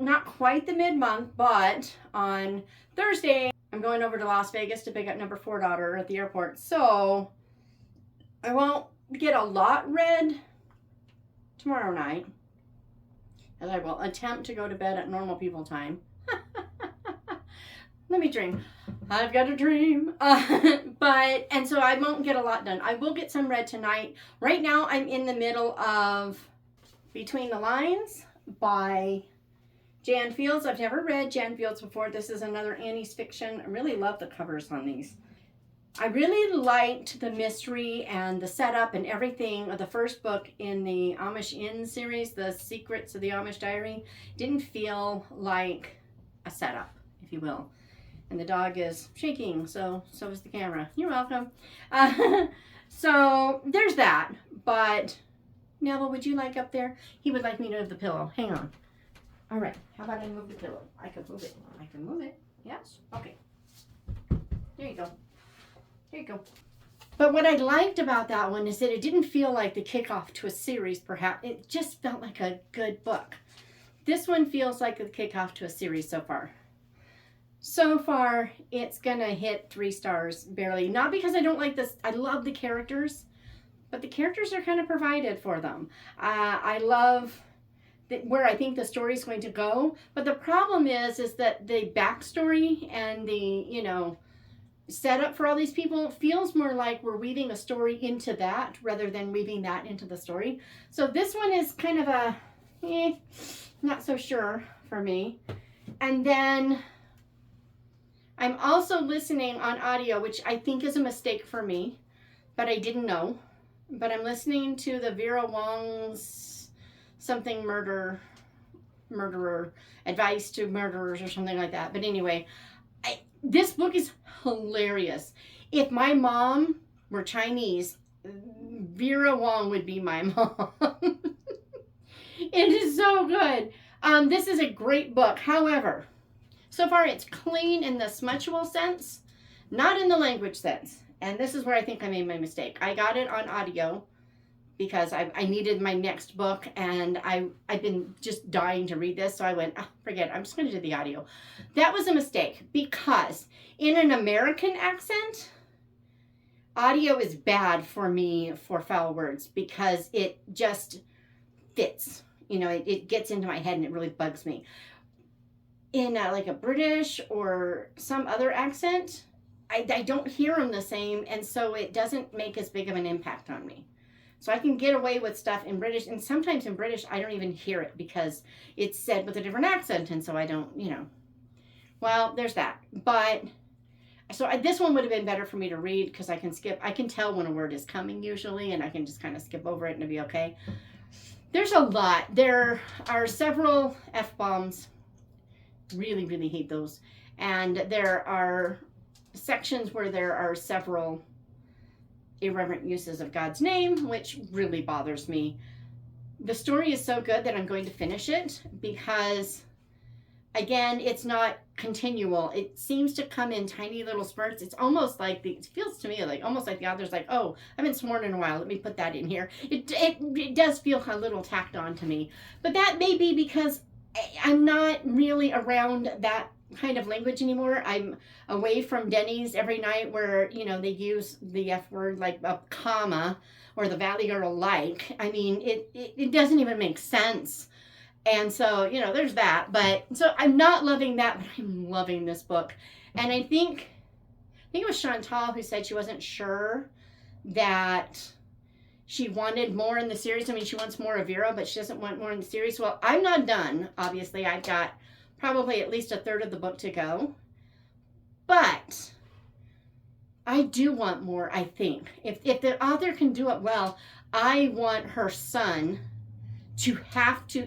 not quite the mid-month, but on Thursday, I'm going over to Las Vegas to pick up number 4 daughter at the airport. So I won't get a lot read tomorrow night, as I will attempt to go to bed at normal people time. Let me dream. I've got a dream. And so I won't get a lot done. I will get some read tonight. Right now I'm in the middle of Between the Lines by Jan Fields. I've never read Jan Fields before. This is another Annie's fiction. I really love the covers on these. I really liked the mystery and the setup and everything of the first book in the Amish Inn series, The Secrets of the Amish Diary. Didn't feel like a setup, if you will. And the dog is shaking, so is the camera. You're welcome. So there's that. But Neville, would you like up there? He would like me to move the pillow. Hang on. All right. How about I move the pillow? I can move it. I can move it. Yes? Okay. There you go. There you go. But what I liked about that one is that it didn't feel like the kickoff to a series, perhaps. It just felt like a good book. This one feels like the kickoff to a series so far. So far, it's going to hit 3 stars, barely. Not because I don't like this. I love the characters, but the characters are kind of provided for them. I love where I think the story is going to go. But the problem is that the backstory and the, setup for all these people feels more like we're weaving a story into that rather than weaving that into the story. So this one is kind of a, not so sure for me. And then I'm also listening on audio, which I think is a mistake for me, but I didn't know. But I'm listening to the Vera Wong's something murderer, advice to murderers or something like that. But anyway, this book is hilarious. If my mom were Chinese, Vera Wong would be my mom. It is so good. This is a great book. However, so far it's clean in the smutchable sense, not in the language sense. And this is where I think I made my mistake. I got it on audio because I needed my next book, and I've been just dying to read this, so I went, forget it, I'm just going to do the audio. That was a mistake, because in an American accent, audio is bad for me for foul words, because it just fits. It gets into my head and it really bugs me. In like a British or some other accent, I don't hear them the same, and so it doesn't make as big of an impact on me. So I can get away with stuff in British, and sometimes in British I don't even hear it because it's said with a different accent, and so I don't, Well, there's that. But so this one would have been better for me to read because I can tell when a word is coming usually, and I can just kind of skip over it and it'll be okay. There's a lot. There are several F-bombs. Really, really hate those. And there are sections where there are several irreverent uses of God's name, which really bothers me. The story is so good that I'm going to finish it because, again, it's not continual. It seems to come in tiny little spurts. It's almost like it feels to me like almost like the author's like, oh, I haven't sworn in a while. Let me put that in here. It does feel a little tacked on to me. But that may be because I'm not really around that kind of language anymore. I'm away from Denny's every night where, they use the F word like a comma or the Valley Girl like. I mean, it doesn't even make sense. And so, there's that. But so I'm not loving that, but I'm loving this book. And I think it was Chantal who said she wasn't sure that she wanted more in the series. I mean, she wants more of Vera, but she doesn't want more in the series. Well, I'm not done. Obviously, I've got probably at least a third of the book to go. But I do want more, I think. If the author can do it well, I want her son to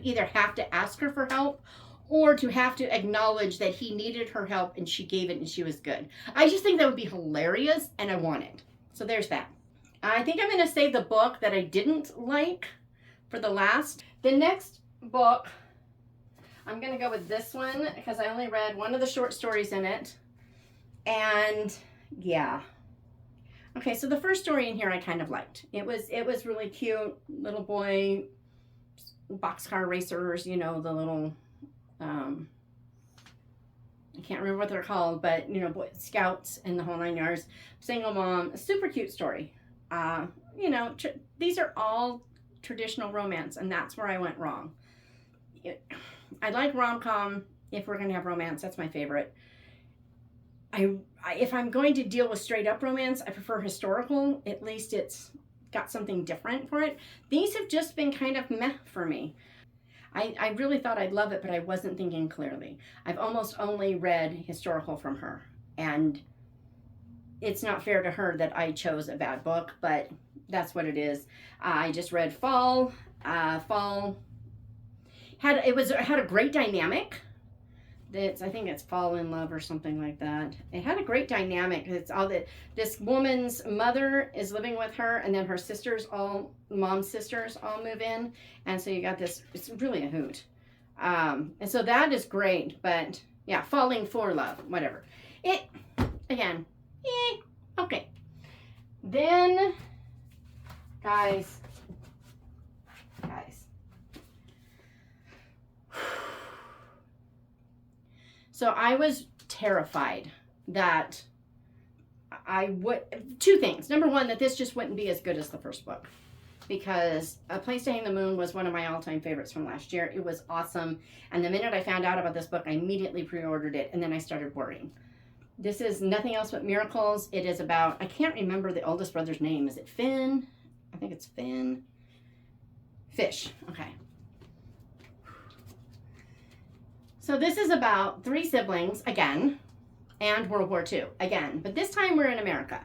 either have to ask her for help or to have to acknowledge that he needed her help and she gave it and she was good. I just think that would be hilarious, and I want it. So there's that. I think I'm going to save the book that I didn't like for the last. The next book, I'm going to go with this one because I only read one of the short stories in it. And yeah. Okay, so the first story in here I kind of liked. It was really cute. Little boy, boxcar racers, the little I can't remember what they're called, but you know, Boy Scouts and the whole 9 yards. Single mom, a super cute story. You know, these are all traditional romance, and that's where I went wrong. I like rom-com if we're going to have romance. That's my favorite. If I'm going to deal with straight up romance, I prefer historical. At least it's got something different for it. These have just been kind of meh for me. I really thought I'd love it, but I wasn't thinking clearly. I've almost only read historical from her, and it's not fair to her that I chose a bad book, but that's what it is. I just read Fall. Fall had a great dynamic. I think it's Fall in Love or something like that. It had a great dynamic. It's all that this woman's mother is living with her, and then her mom's sisters all move in, and so you got this. It's really a hoot, and so that is great. But yeah, Falling for Love, whatever. It again, okay. Then, guys. So I was terrified that two things. Number one, that this just wouldn't be as good as the first book, because A Place to Hang the Moon was one of my all-time favorites from last year. It was awesome. And the minute I found out about this book, I immediately pre-ordered it, and then I started worrying. This is Nothing Else But Miracles. It is about, I can't remember the oldest brother's name. Is it Finn? I think it's Finn. Fish. Okay. So this is about 3 siblings, again, and World War II, again. But this time we're in America.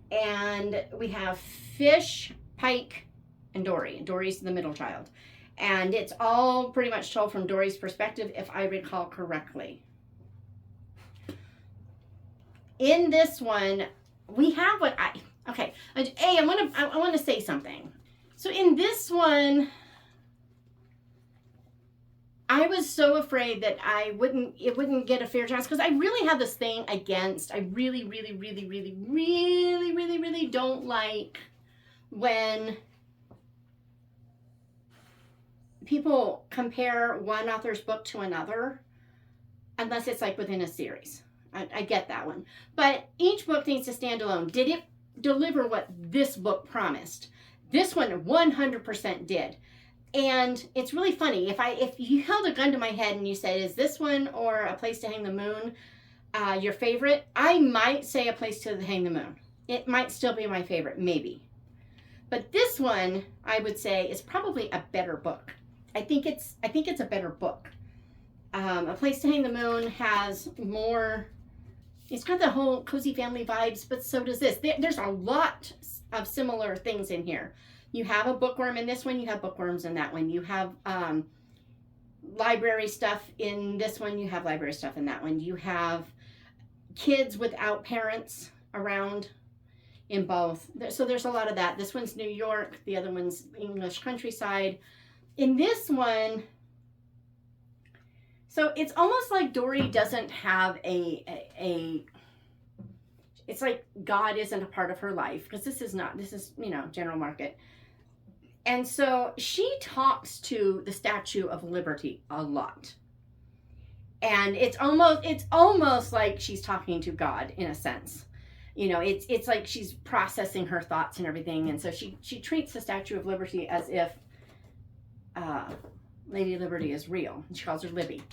And we have Fish, Pike, and Dory. Dory's the middle child. And it's all pretty much told from Dory's perspective, if I recall correctly. In this one, we have I want to say something. So in this one, I was so afraid that it wouldn't get a fair chance, because I really have this thing against, I really don't like when people compare one author's book to another, unless it's like within a series. I get that one. But each book needs to stand alone. Did it deliver what this book promised? This one 100% did. And it's really funny. If you held a gun to my head and you said, is this one or A Place to Hang the Moon your favorite? I might say A Place to Hang the Moon. It might still be my favorite, maybe. But this one, I would say, is probably a better book. I think it's a better book. A Place to Hang the Moon has more. It's got the whole cozy family vibes, but so does this. There's a lot of similar things in here. You have a bookworm in this one. You have bookworms in that one. You have library stuff in this one. You have library stuff in that one. You have kids without parents around in both. So there's a lot of that. This one's New York. The other one's English countryside. In this one, so it's almost like Dory doesn't have it's like God isn't a part of her life, because this is, general market. And so she talks to the Statue of Liberty a lot. And it's almost like she's talking to God in a sense. It's like she's processing her thoughts and everything. And so she treats the Statue of Liberty as if Lady Liberty is real. She calls her Libby.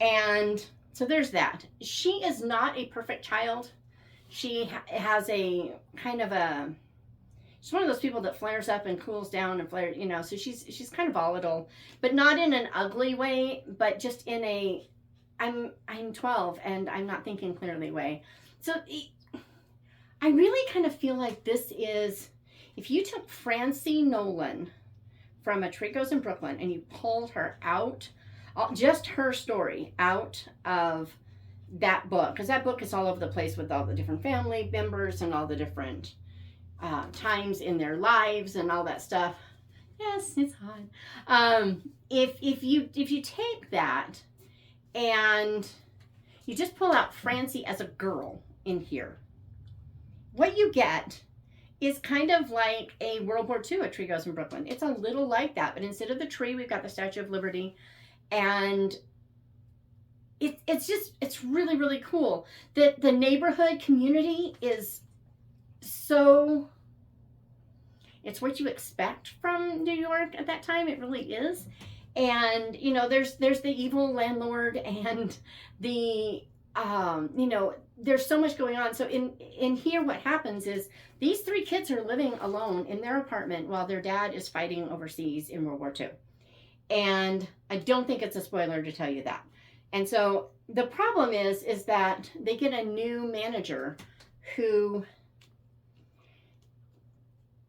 And so there's that. She is not a perfect child. She has a kind of she's one of those people that flares up and cools down and so she's kind of volatile, but not in an ugly way, but just in I'm 12 and I'm not thinking clearly way. So I really kind of feel like this is, if you took Francie Nolan from A Tree Grows in Brooklyn and you pulled her out, just her story out of that book, because that book is all over the place with all the different family members and all the different times in their lives and all that stuff. Yes, it's hot. If you take that and you just pull out Francie as a girl in here, what you get is kind of like a World War II, A Tree Grows in Brooklyn. It's a little like that, but instead of the tree, we've got the Statue of Liberty. And it's really, really cool. The neighborhood community is so, it's what you expect from New York at that time. It really is. And, you know, there's the evil landlord and the, you know, there's so much going on. So in here, what happens is these three kids are living alone in their apartment while their dad is fighting overseas in World War II. And I don't think it's a spoiler to tell you that. And so the problem is that they get a new manager who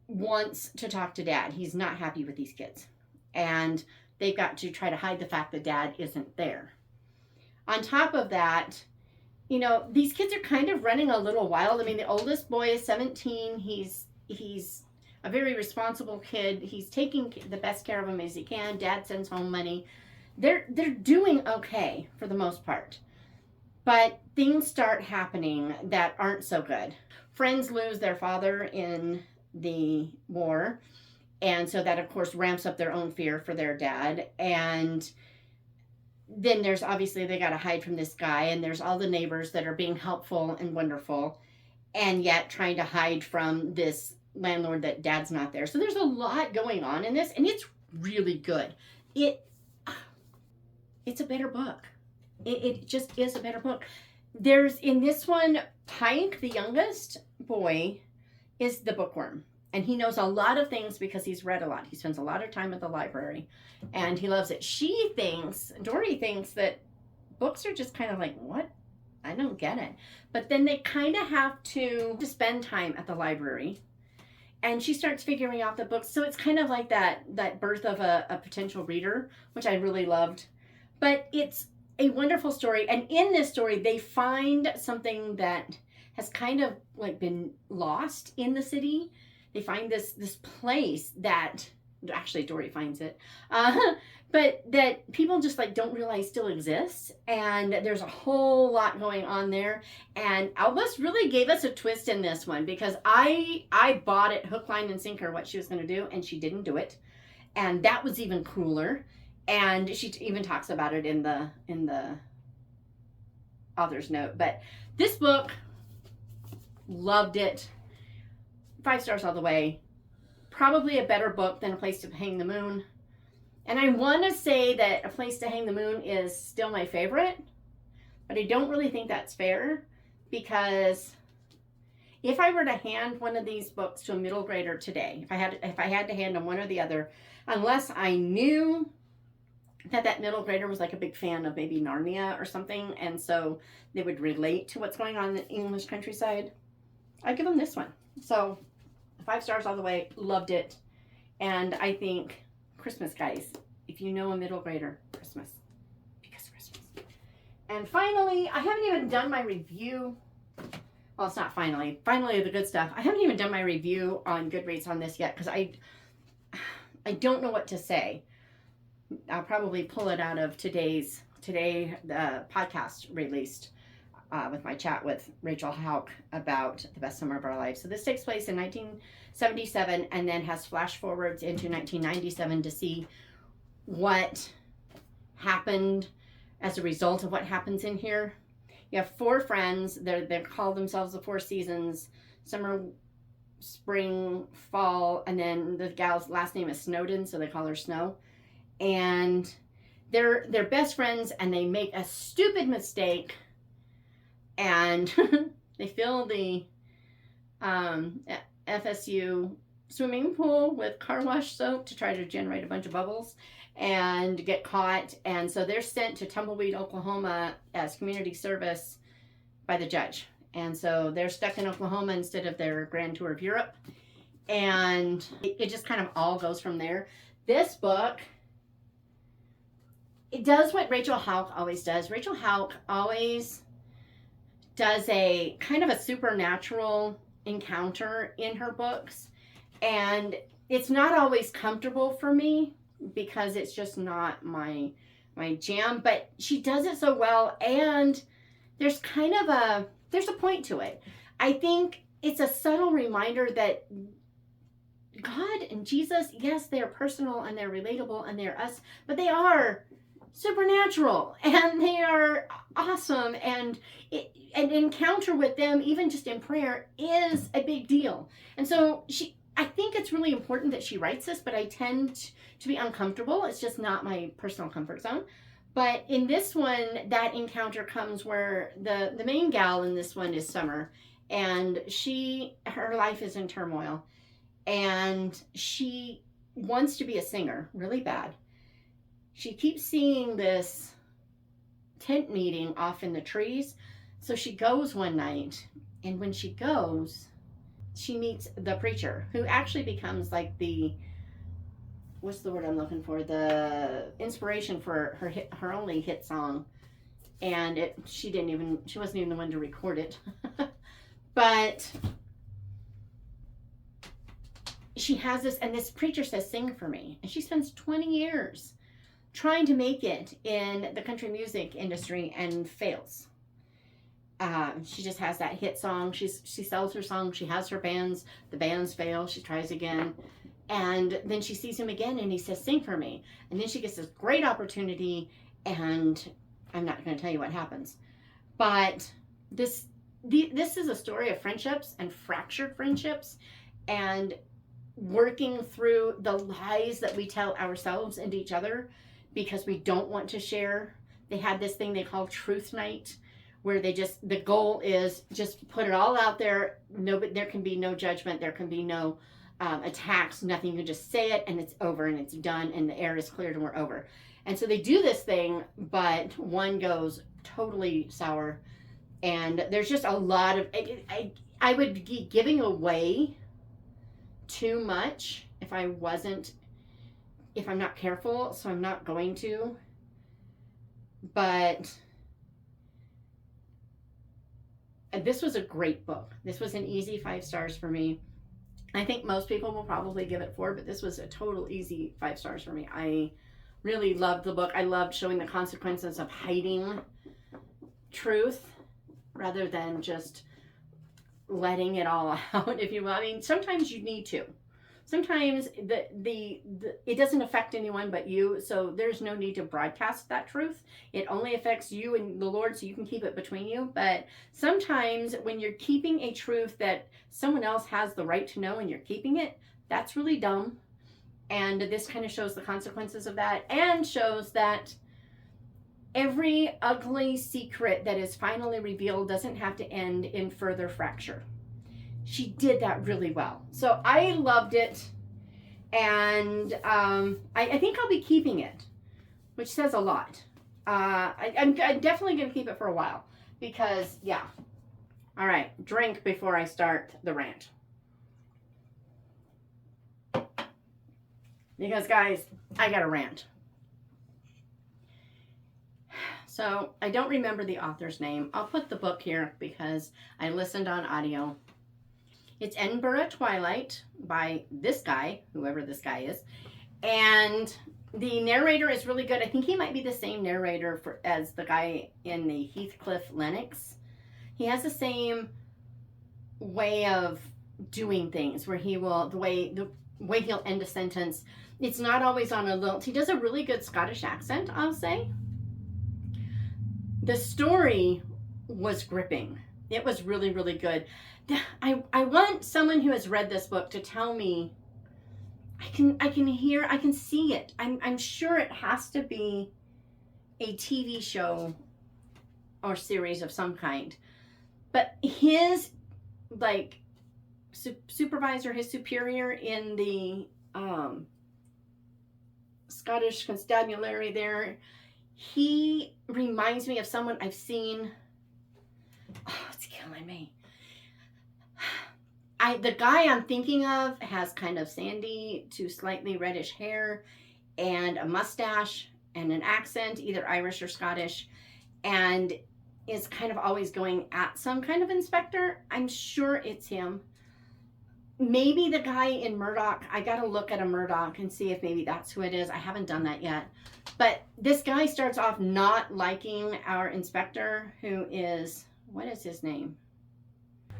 wants to talk to dad. He's not happy with these kids. And they've got to try to hide the fact that dad isn't there. On top of that, you know, these kids are kind of running a little wild. I mean, the oldest boy is 17. He's a very responsible kid. He's taking the best care of him as he can. Dad sends home money. They're doing okay for the most part. But things start happening that aren't so good. Friends lose their father in the war. And so that, of course, ramps up their own fear for their dad. And then there's obviously they got to hide from this guy. And there's all the neighbors that are being helpful and wonderful and yet trying to hide from this landlord that dad's not there. So there's a lot going on in this. And it's really good. It's a better book. It just is a better book. There's, in this one, Pike, the youngest boy, is the bookworm. And he knows a lot of things because he's read a lot. He spends a lot of time at the library. And he loves it. Dory thinks that books are just kind of like, what? I don't get it. But then they kind of have to spend time at the library. And she starts figuring out the books. So it's kind of like that birth of a potential reader, which I really loved. But it's a wonderful story. And in this story, they find something that has kind of like been lost in the city. They find this place that, actually Dory finds it, but that people just like don't realize still exists. And there's a whole lot going on there. And Albus really gave us a twist in this one because I bought it hook, line, and sinker what she was going to do, and she didn't do it. And that was even cooler. And she even talks about it in the author's note. But this book, loved it. 5 stars all the way. Probably a better book than A Place to Hang the Moon. And I want to say that A Place to Hang the Moon is still my favorite. But I don't really think that's fair. Because if I were to hand one of these books to a middle grader today, if I had to hand them one or the other, unless I knew that middle grader was like a big fan of maybe Narnia or something, and so they would relate to what's going on in the English countryside, I'd give them this one. So 5 stars all the way. Loved it. And I think Christmas, guys, if you know a middle grader, Christmas, because Christmas. And finally, I haven't even done my review. Well, it's not finally the good stuff. I haven't even done my review on Goodreads on this yet because I don't know what to say. I'll probably pull it out of today the podcast released with my chat with Rachel Houck about The Best Summer of Our Lives. So this takes place in 1977 and then has flash forwards into 1997 to see what happened as a result of what happens in here. You have 4 friends. They call themselves the 4 seasons: summer, spring, fall, and then the gal's last name is Snowden, so they call her Snow. And they're best friends, and they make a stupid mistake, and they fill the FSU swimming pool with car wash soap to try to generate a bunch of bubbles and get caught. And so they're sent to Tumbleweed, Oklahoma as community service by the judge. And so they're stuck in Oklahoma instead of their grand tour of Europe. And it just kind of all goes from there. This book, it does what Rachel Houck always does. Rachel Houck always does a kind of a supernatural encounter in her books. And it's not always comfortable for me because it's just not my jam. But she does it so well. And there's kind of there's a point to it. I think it's a subtle reminder that God and Jesus, yes, they're personal and they're relatable and they're us, but they are supernatural, and they are awesome, and an encounter with them, even just in prayer, is a big deal. And so I think it's really important that she writes this, but I tend to be uncomfortable. It's just not my personal comfort zone. But in this one, that encounter comes where the main gal in this one is Summer, and her life is in turmoil, and she wants to be a singer really bad. She keeps seeing this tent meeting off in the trees, so she goes one night, and when she goes, she meets the preacher, who actually becomes like what's the word I'm looking for? The inspiration for her only hit song. And she wasn't even the one to record it. But she has this, and this preacher says, sing for me. And she spends 20 years trying to make it in the country music industry and fails. She just has that hit song. She sells her song. She has her bands. The bands fail. She tries again. And then she sees him again, and he says, sing for me. And then she gets this great opportunity, and I'm not going to tell you what happens. But this is a story of friendships and fractured friendships, and working through the lies that we tell ourselves and each other because we don't want to share. They had this thing they call Truth Night, where the goal is just put it all out there. There can be no judgment. There can be no attacks, nothing. You can just say it, and it's over, and it's done, and the air is cleared, and we're over. And so they do this thing, but one goes totally sour, and there's just a lot of I would be giving away too much if I'm not careful, so I'm not going to. But this was a great book. This was an easy 5 stars for me. I think most people will probably give it 4, but this was a total easy 5 stars for me. I really loved the book. I loved showing the consequences of hiding truth rather than just letting it all out, if you will. I mean, sometimes you need to. Sometimes it doesn't affect anyone but you, so there's no need to broadcast that truth. It only affects you and the Lord, so you can keep it between you. But sometimes when you're keeping a truth that someone else has the right to know and you're keeping it, that's really dumb. And this kind of shows the consequences of that, and shows that every ugly secret that is finally revealed doesn't have to end in further fracture. She did that really well. So I loved it. And I think I'll be keeping it, which says a lot. I'm definitely going to keep it for a while because, yeah. All right, drink before I start the rant. Because, guys, I got a rant. So I don't remember the author's name. I'll put the book here because I listened on audio. It's Edinburgh Twilight by this guy, whoever this guy is. And the narrator is really good. I think he might be the same narrator as the guy in the Heathcliff Lennox. He has the same way of doing things where he will, the way he'll end a sentence. It's not always on a lilt. He does a really good Scottish accent, I'll say. The story was gripping. It was really, really good. I want someone who has read this book to tell me, I can see it. I'm sure it has to be a TV show or series of some kind. But his supervisor, his superior in the Scottish constabulary there, he reminds me of someone I've seen. Oh, it's killing me. The guy I'm thinking of has kind of sandy to slightly reddish hair and a mustache and an accent, either Irish or Scottish, and is kind of always going at some kind of inspector. I'm sure it's him. Maybe the guy in Murdoch. I got to look at a Murdoch and see if maybe that's who it is. I haven't done that yet. But this guy starts off not liking our inspector, who is, what is his name?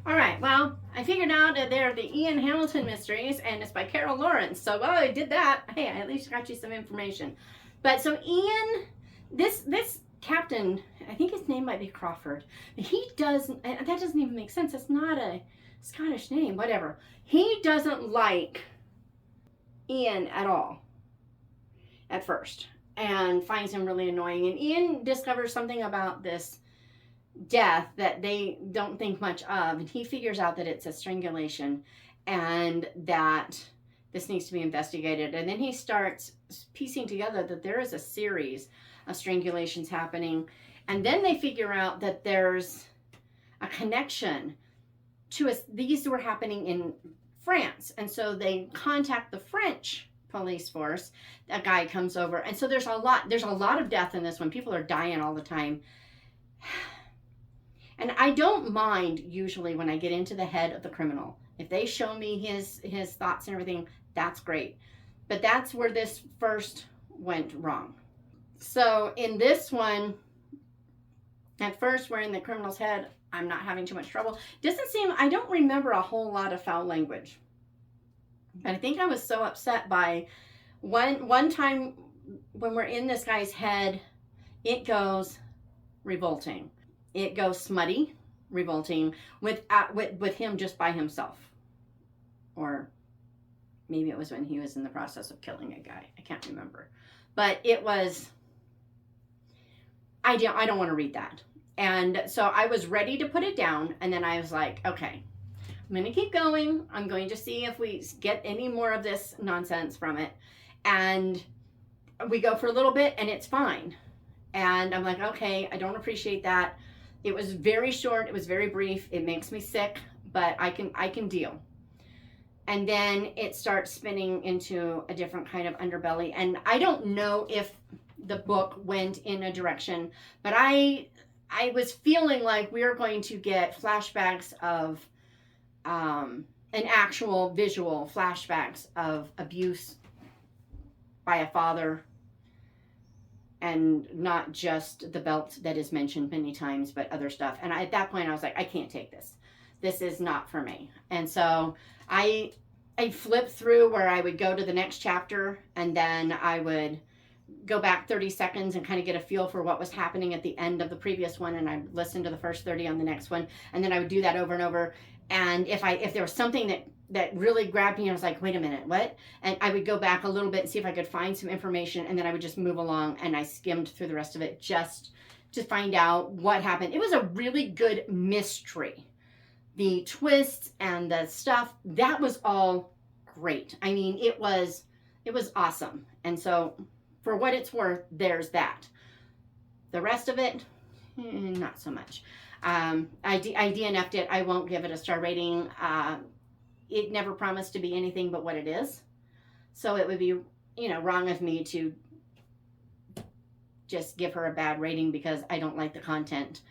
All right, well, I figured out that they're the Ian Hamilton mysteries, and it's by Carole. So, well, I did that. Hey, I at least got you some information. But so Ian this captain, I think his name might be Crawford. He doesn't, that doesn't even make sense. It's not a Scottish name, whatever. He doesn't like Ian at all at first and finds him really annoying. And Ian discovers something about this death that they don't think much of, and he figures out that it's a strangulation and that this needs to be investigated. And then he starts piecing together that there is a series of strangulations happening, and then they figure out that there's a connection to these were happening in France, and so they contact the French police force. A guy comes over, and so there's a lot of death in this one. People are dying all the time. And I don't mind usually when I get into the head of the criminal. If they show me his thoughts and everything, that's great. But that's where this first went wrong. So in this one, at first we're in the criminal's head. I'm not having too much trouble. I don't remember a whole lot of foul language. But I think I was so upset by one time when we're in this guy's head, it goes revolting. It goes smutty, revolting, with him just by himself. Or maybe it was when he was in the process of killing a guy. I can't remember. But it was, I don't want to read that. And so I was ready to put it down. And then I was like, okay, I'm going to keep going. I'm going to see if we get any more of this nonsense from it. And we go for a little bit and it's fine. And I'm like, okay, I don't appreciate that. It was very short. It was very brief. It makes me sick, but I can deal. And then it starts spinning into a different kind of underbelly. And I don't know if the book went in a direction, but I was feeling like we were going to get flashbacks of an actual visual flashbacks of abuse by a father, and not just the belt that is mentioned many times, but other stuff. And at that point I was like, I can't take this. This is not for me. And so I flipped through where I would go to the next chapter, and then I would go back 30 seconds and kind of get a feel for what was happening at the end of the previous one, and I'd listen to the first 30 on the next one, and then I would do that over and over. And if there was something that really grabbed me, and I was like, wait a minute, what? And I would go back a little bit and see if I could find some information, and then I would just move along, and I skimmed through the rest of it just to find out what happened. It was a really good mystery. The twists and the stuff, that was all great. I mean, it was awesome. And so for what it's worth, there's that. The rest of it, not so much. I DNF'd it. I won't give it a star rating. It never promised to be anything but what it is. So it would be, wrong of me to just give her a bad rating because I don't like the content.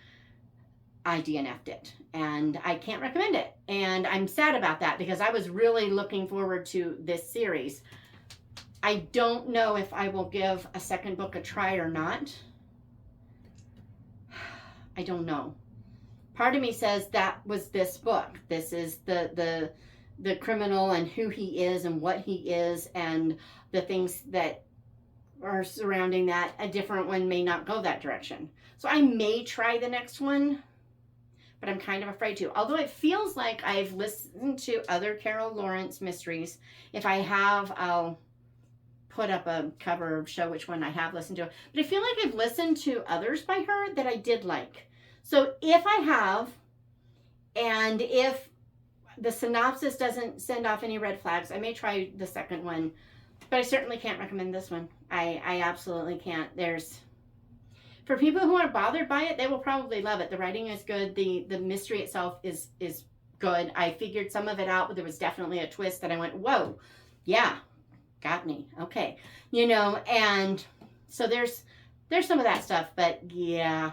I DNF'd it, and I can't recommend it. And I'm sad about that because I was really looking forward to this series. I don't know if I will give a second book a try or not. I don't know. Part of me says that was this book. This is the criminal and who he is and what he is and the things that are surrounding that. A different one may not go that direction. So I may try the next one, but I'm kind of afraid to. Although it feels like I've listened to other Carole Lawrence mysteries. If I have, I'll put up a cover, show which one I have listened to. But I feel like I've listened to others by her that I did like. So if I have, and if the synopsis doesn't send off any red flags, I may try the second one. But I certainly can't recommend this one. I absolutely can't. For people who aren't bothered by it, they will probably love it. The writing is good. The mystery itself is good. I figured some of it out, but there was definitely a twist that I went, whoa, yeah, got me. Okay. And so there's some of that stuff, but yeah,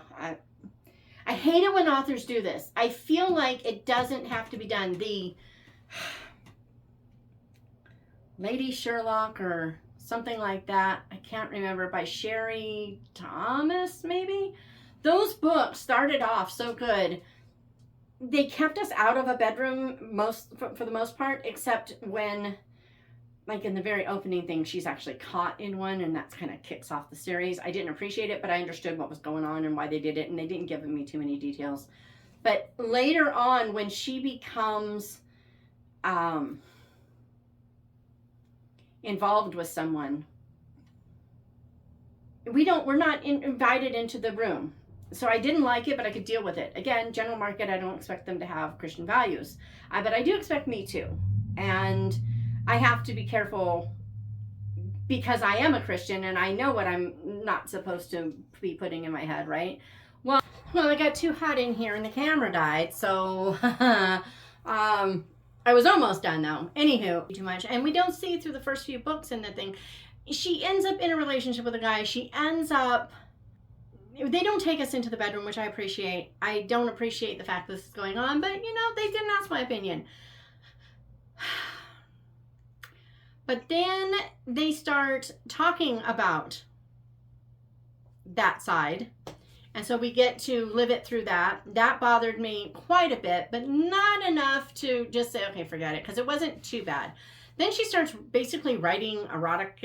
I hate it when authors do this. I feel like it doesn't have to be done. The Lady Sherlock or something like that, I can't remember, by Sherry Thomas, maybe? Those books started off so good. They kept us out of a bedroom for the most part, except when like in the very opening thing, she's actually caught in one, and that's kind of kicks off the series. I didn't appreciate it, but I understood what was going on and why they did it, and they didn't give me too many details. But later on, when she becomes involved with someone, we're not invited into the room. So I didn't like it, but I could deal with it. Again, general market, I don't expect them to have Christian values, but I do expect me to. And I have to be careful because I am a Christian and I know what I'm not supposed to be putting in my head, right? Well, I got too hot in here and the camera died, so I was almost done though. Anywho, too much. And we don't see through the first few books in the thing. She ends up in a relationship with a guy. They don't take us into the bedroom, which I appreciate. I don't appreciate the fact this is going on, but they didn't ask my opinion. But then they start talking about that side. And so we get to live it through that. That bothered me quite a bit, but not enough to just say, okay, forget it, because it wasn't too bad. Then she starts basically writing erotic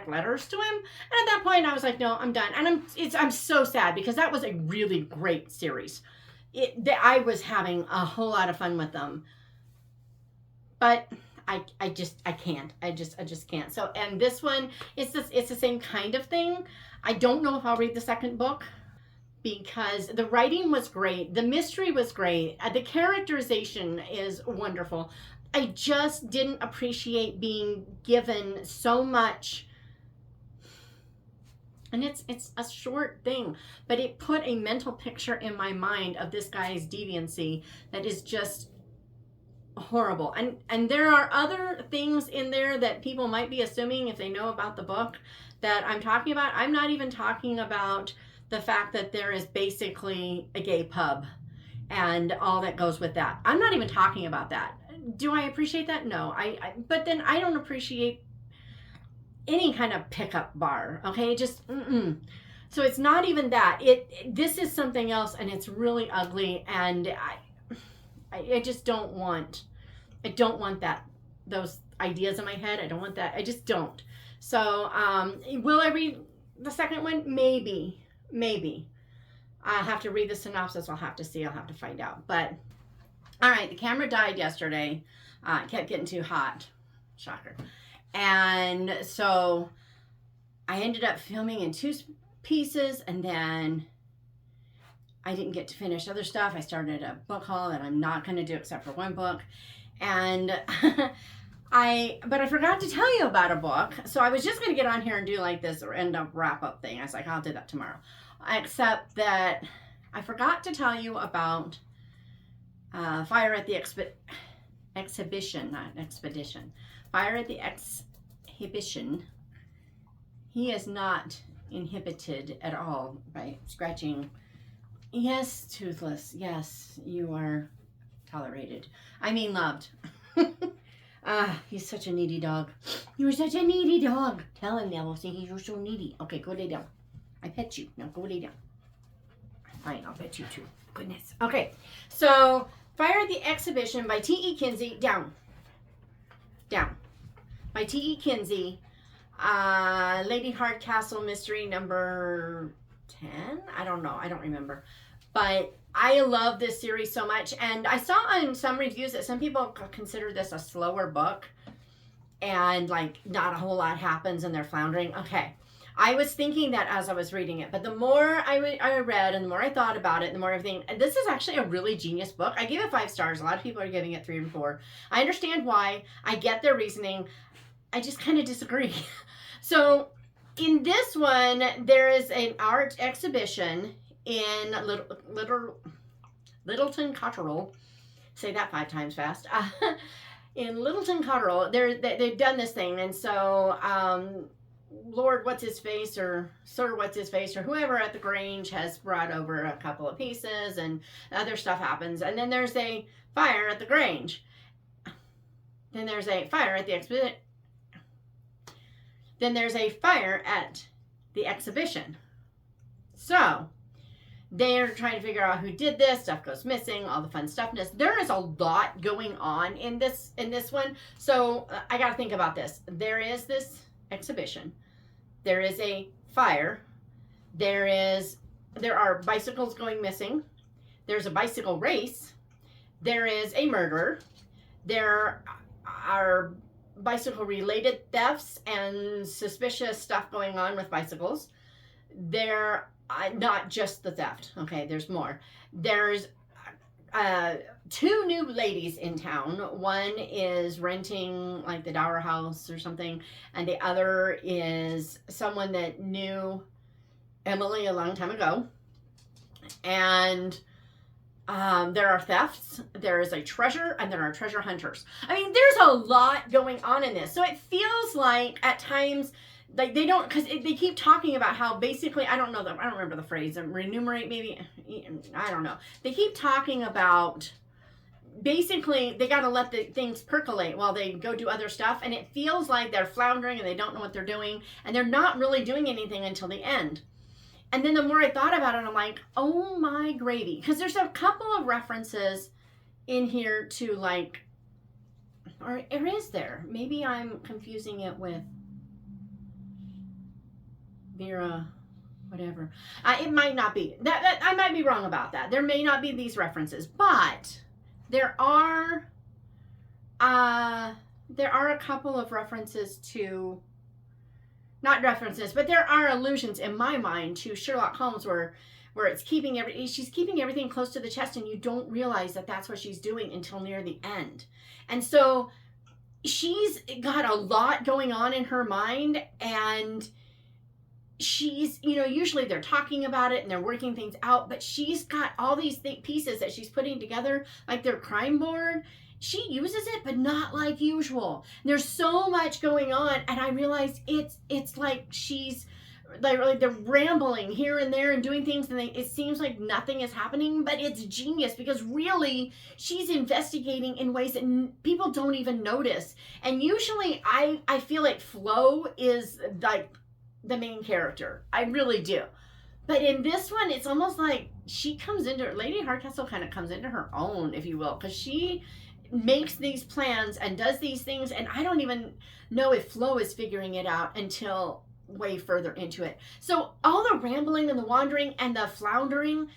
letters to him. And at that point, I was like, no, I'm done. And I'm so sad because that was a really great series. I was having a whole lot of fun with them. But I can't. I just can't. So, and this one, it's the same kind of thing. I don't know if I'll read the second book because the writing was great. The mystery was great. The characterization is wonderful. I just didn't appreciate being given so much. And it's a short thing, but it put a mental picture in my mind of this guy's deviancy that is just horrible. And there are other things in there that people might be assuming if they know about the book that I'm talking about. I'm not even talking about the fact that there is basically a gay pub and all that goes with that. I'm not even talking about that. Do I appreciate that? No. But then I don't appreciate any kind of pickup bar. Okay, just So it's not even that. This is something else, and it's really ugly. And I just don't want. I don't want those ideas in my head. I don't want that. I just don't. So will I read the second one? Maybe. I'll have to read the synopsis. I'll have to see. I'll have to find out. But all right, the camera died yesterday. It kept getting too hot. Shocker. And so I ended up filming in 2 pieces, and then I didn't get to finish other stuff. I started a book haul that I'm not going to do except for one book. And but I forgot to tell you about a book. So I was just going to get on here and do like this or end up wrap up thing. I was like, I'll do that tomorrow. Except that I forgot to tell you about Fire at the Exhibition, not Expedition. Fire at the Exhibition. He is not inhibited at all by scratching. Yes, Toothless. Yes, you are tolerated. I mean loved. He's such a needy dog. You're such a needy dog. Tell him now. We'll say you're so needy. Okay, go lay down. I pet you. Now go lay down. Fine, I'll pet you too. Goodness. Okay, so Fire at the Exhibition by T.E. Kinsey. Down. By T.E. Kinsey. Lady Hardcastle mystery number 10? I don't know. I don't remember. But I love this series so much. And I saw on some reviews that some people consider this a slower book. And like not a whole lot happens and they're floundering. Okay. I was thinking that as I was reading it, but the more I read and the more I thought about it, the more everything, this is actually a really genius book. I gave it 5 stars. A lot of people are giving it 3 and 4. I understand why. I get their reasoning. I just kind of disagree. So in this one, there is an art exhibition in Littleton Cotterell. Say that 5 times fast. In Littleton Cotterell, they've done this thing. And so, Lord What's-His-Face or Sir What's-His-Face or whoever at the Grange has brought over a couple of pieces and other stuff happens. And then there's a fire at the Grange. Then there's a fire at the exhibition. Then there's a fire at the exhibition. So they're trying to figure out who did this. Stuff goes missing, all the fun stuffness. There is a lot going on in this one. So I got to think about this. There is this exhibition. There is a fire. There are bicycles going missing. There's a bicycle race. There is a murderer. There are bicycle-related thefts and suspicious stuff going on with bicycles. There, not just the theft. Okay, there's more. There's two new ladies in town. One is renting like the Dower House or something, and the other is someone that knew Emily a long time ago. And there are thefts, there is a treasure, and there are treasure hunters. I mean, there's a lot going on in this. So it feels like at times, like they don't, because they keep talking about how basically, I don't remember the phrase, remunerate maybe, I don't know. They keep talking about basically they got to let the things percolate while they go do other stuff. And it feels like they're floundering and they don't know what they're doing. And they're not really doing anything until the end. And then the more I thought about it, I'm like, oh my gravy. Because there's a couple of references in here to like, or is there? Maybe I'm confusing it with Vera, whatever. It might not be. That I might be wrong about that. There may not be these references. But there are a couple of references to... Not references, but there are allusions in my mind to Sherlock Holmes where it's she's keeping everything close to the chest and you don't realize that that's what she's doing until near the end. And so she's got a lot going on in her mind, and she's, usually they're talking about it and they're working things out, but she's got all these pieces that she's putting together, like their crime board. She uses it, but not like usual. There's so much going on, and I realized it's like she's like they're rambling here and there and doing things, and it seems like nothing is happening, but it's genius because really she's investigating in ways that people don't even notice. And usually I feel like Flo is like the main character. I really do. But in this one, it's almost like Lady Hardcastle kind of comes into her own, if you will, because she makes these plans and does these things, and I don't even know if Flo is figuring it out until way further into it. So all the rambling and the wandering and the floundering,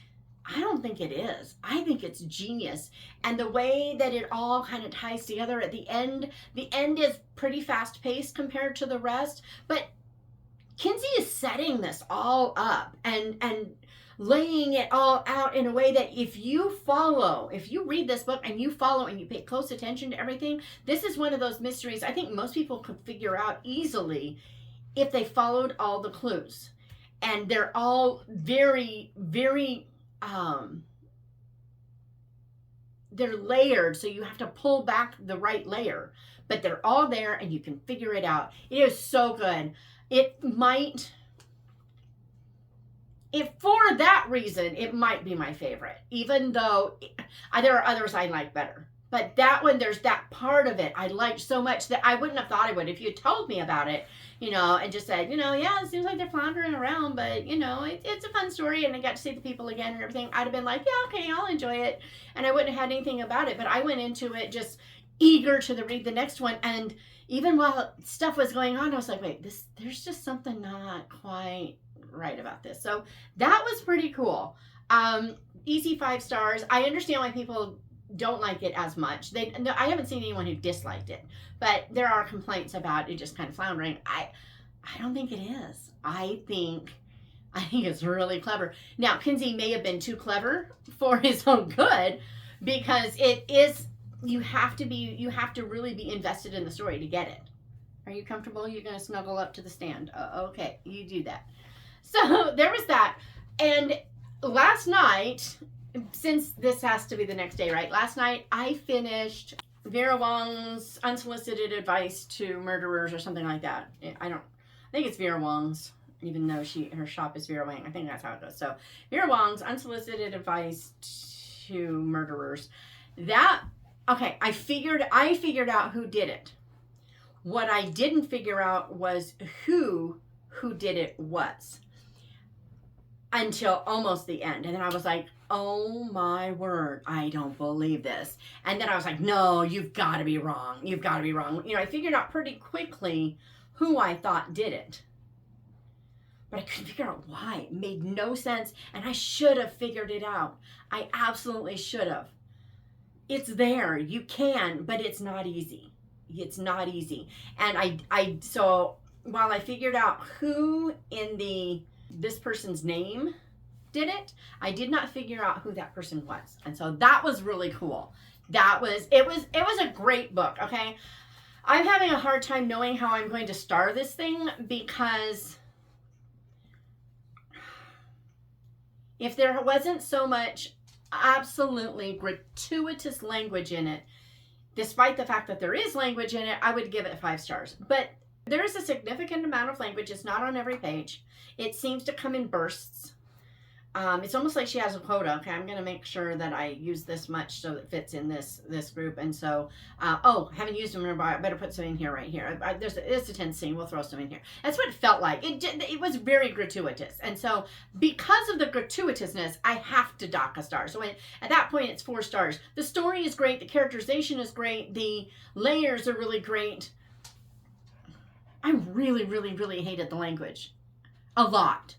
I don't think it is. I think it's genius. And the way that it all kind of ties together at the end is pretty fast paced compared to the rest, but Kinsey is setting this all up and laying it all out in a way that if you read this book and you follow and you pay close attention to everything, this is one of those mysteries I think most people could figure out easily if they followed all the clues. And they're all very, very, they're layered, so you have to pull back the right layer. But they're all there and you can figure it out. It is so good. For that reason, it might be my favorite, even though there are others I like better. But that one, there's that part of it I liked so much that I wouldn't have thought I would if you told me about it, and just said, yeah, it seems like they're floundering around, but, it's a fun story, and I got to see the people again and everything. I'd have been like, yeah, okay, I'll enjoy it, and I wouldn't have had anything about it. But I went into it just eager to read the next one, and even while stuff was going on, I was like, wait, there's just something not quite right about this. So that was pretty cool. Easy 5 stars. I understand why people don't like it as much. I haven't seen anyone who disliked it, but there are complaints about it just kind of floundering. I don't think it is. I think it's really clever. Now, Kinsey may have been too clever for his own good, because it is, you have to really be invested in the story to get it. Are you comfortable? You're going to snuggle up to the stand. Okay, you do that. So there was that. And last night, since this has to be the next day, right? Last night I finished Vera Wong's Unsolicited Advice to Murderers or something like that. I think it's Vera Wong's, even though her shop is Vera Wong. I think that's how it goes. So Vera Wong's Unsolicited Advice to Murderers. I figured out who did it. What I didn't figure out was who did it was. until almost the end. And then I was like, oh my word, I don't believe this. And then I was like, no, you've got to be wrong. You've got to be wrong. I figured out pretty quickly who I thought did it. But I couldn't figure out why. It made no sense. And I should have figured it out. I absolutely should have. It's there. You can, but it's not easy. It's not easy. And so while I figured out who in this person's name did it, I did not figure out who that person was. And so that was really cool. It was a great book, okay? I'm having a hard time knowing how I'm going to star this thing, because if there wasn't so much absolutely gratuitous language in it, despite the fact that there is language in it, I would give it 5 stars. But there is a significant amount of language. It's not on every page. It seems to come in bursts. It's almost like she has a quota. Okay, I'm going to make sure that I use this much so it fits in this group. And so, haven't used them, remember, I better put some in here, right here. There's a tense scene. We'll throw some in here. That's what it felt like. It was very gratuitous. And so, because of the gratuitousness, I have to dock a star. So at that point, it's 4 stars. The story is great. The characterization is great. The layers are really great. I really, really, really hated the language. A lot.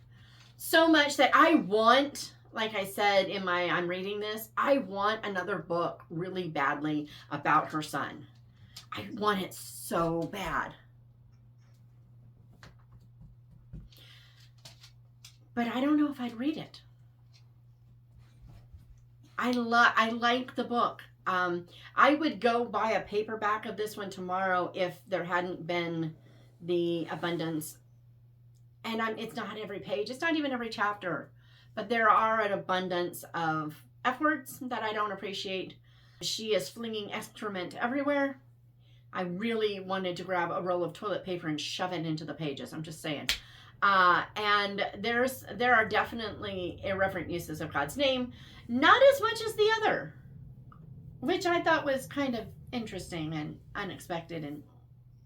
So much that I want, like I said I'm reading this, I want another book really badly about her son. I want it so bad. But I don't know if I'd read it. I like the book. I would go buy a paperback of this one tomorrow if there hadn't been the abundance. And it's not every page. It's not even every chapter. But there are an abundance of F words that I don't appreciate. She is flinging excrement everywhere. I really wanted to grab a roll of toilet paper and shove it into the pages. I'm just saying. And there are definitely irreverent uses of God's name. Not as much as the other, which I thought was kind of interesting and unexpected. And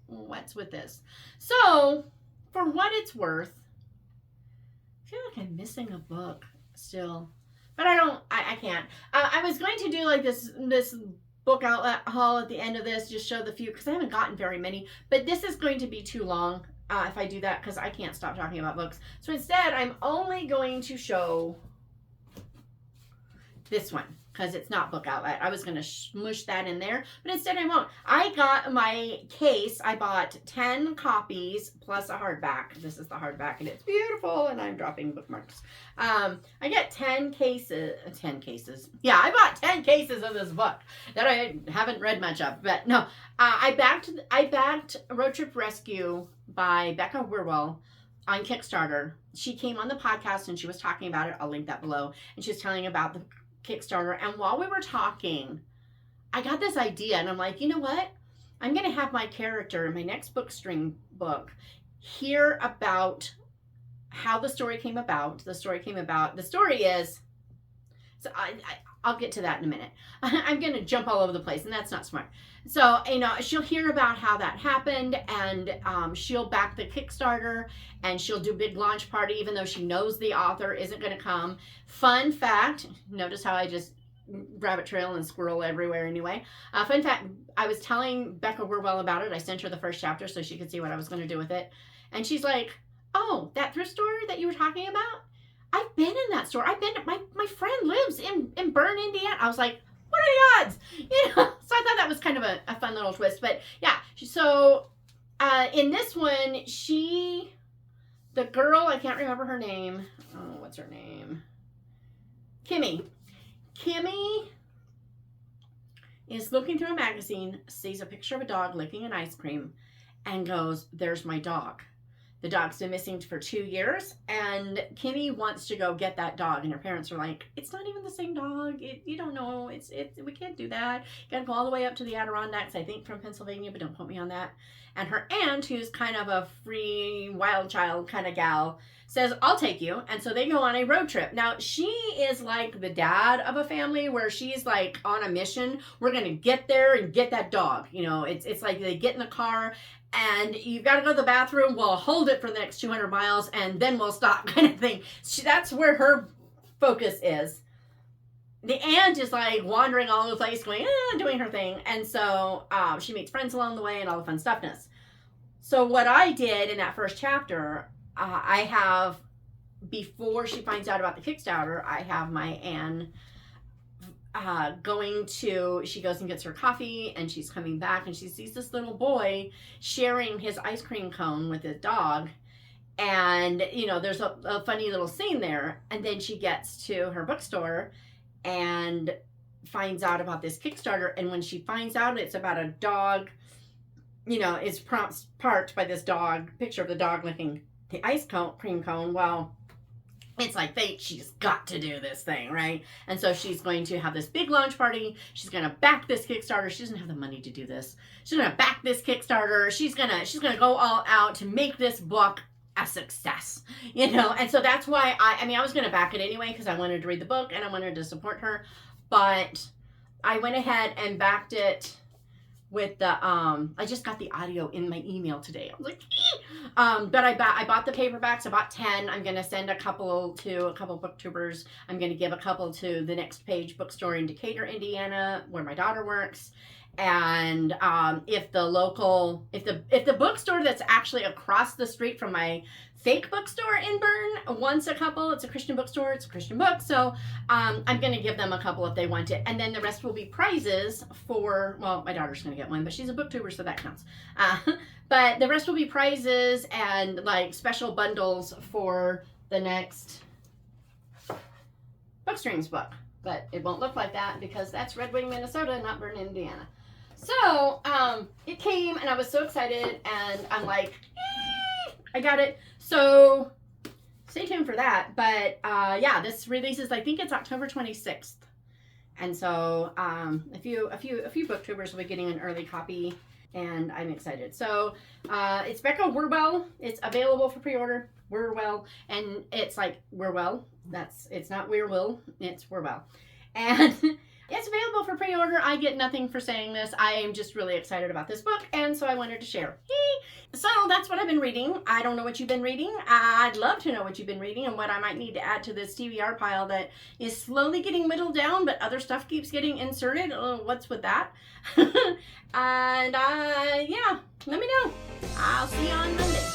what's with this? So, for what it's worth, I feel like I'm missing a book still, but I can't. I was going to do like this book outlet haul at the end of this, just show the few, because I haven't gotten very many, but this is going to be too long if I do that, because I can't stop talking about books. So instead, I'm only going to show this one, because it's not book outlet. I was going to smush that in there, but instead I won't. I got my case. I bought 10 copies plus a hardback. This is the hardback, and it's beautiful, and I'm dropping bookmarks. I got 10 cases. Yeah, I bought 10 cases of this book that I haven't read much of, but no. I backed Road Trip Rescue by Becca Wirwell on Kickstarter. She came on the podcast, and she was talking about it. I'll link that below. And she was telling about the Kickstarter, and while we were talking, I got this idea, and I'm like, you know what? I'm going to have my character in my next bookstring book hear about how the story came about. The story is, so I'll get to that in a minute. I'm going to jump all over the place, and that's not smart. So, she'll hear about how that happened, and she'll back the Kickstarter, and she'll do a big launch party, even though she knows the author isn't going to come. Fun fact, notice how I just rabbit trail and squirrel everywhere anyway. Fun fact, I was telling Becca Wirwell about it. I sent her the first chapter so she could see what I was going to do with it. And she's like, oh, that thrift store that you were talking about? I've been in that store. My friend lives in Bern, Indiana. I was like, what are the odds? So I thought that was kind of a fun little twist. But yeah, so in this one, the girl, I can't remember her name. Oh, what's her name? Kimmy is looking through a magazine, sees a picture of a dog licking an ice cream, and goes, there's my dog. The dog's been missing for 2 years, and Kimmy wants to go get that dog, and her parents are like, it's not even the same dog. You don't know. We can't do that. You gotta go all the way up to the Adirondacks, I think, from Pennsylvania, but don't quote me on that. And her aunt, who's kind of a free, wild child kind of gal, says, I'll take you. And so they go on a road trip. Now, she is like the dad of a family where she's like on a mission. We're going to get there and get that dog. You know, it's like they get in the car and you've got to go to the bathroom. We'll hold it for the next 200 miles and then we'll stop, kind of thing. That's where her focus is. The aunt is like wandering all over the place, going, doing her thing. And so she makes friends along the way and all the fun stuffness. So what I did in that first chapter, I have, before she finds out about the Kickstarter, I have my Anne she goes and gets her coffee, and she's coming back, and she sees this little boy sharing his ice cream cone with his dog. And, you know, there's a funny little scene there. And then she gets to her bookstore and finds out about this Kickstarter. And when she finds out it's about a dog, you know, it's parked by this dog, picture of the dog licking the ice cream cone. Well, it's like fate. She's got to do this thing, right? And so she's going to have this big launch party. She's going to back this Kickstarter. She doesn't have the money to do this. She's going to back this Kickstarter. She's going to go all out to make this book a success, you know. And so that's why I was going to back it anyway because I wanted to read the book and I wanted to support her, but I went ahead and backed it with the I just got the audio in my email today. I was like, but I bought the paperbacks. I bought 10. I'm going to send a couple to a couple booktubers. I'm going to give a couple to the Next Page bookstore in Decatur, Indiana, where my daughter works. And if the bookstore that's actually across the street from my fake bookstore in Bern wants a couple, it's a Christian bookstore, it's a Christian book, so I'm going to give them a couple if they want it. And then the rest will be prizes for, well, my daughter's going to get one, but she's a booktuber, so that counts. But the rest will be prizes and like special bundles for the next Bookstreams book. But it won't look like that because that's Red Wing, Minnesota, not Bern, Indiana. So it came and I was so excited and I'm like, I got it. So stay tuned for that. But yeah, this releases, I think it's October 26th. And so a few booktubers will be getting an early copy and I'm excited. So it's Becca Werwell. It's available for pre-order. Werwell. And it's like Werwell. It's not Werewell. It's Werwell. And it's available for pre-order. I get nothing for saying this. I am just really excited about this book, and so I wanted to share. So that's what I've been reading. I don't know what you've been reading. I'd love to know what you've been reading and what I might need to add to this TBR pile that is slowly getting whittled down, but other stuff keeps getting inserted. Oh, what's with that? And yeah, let me know. I'll see you on Monday.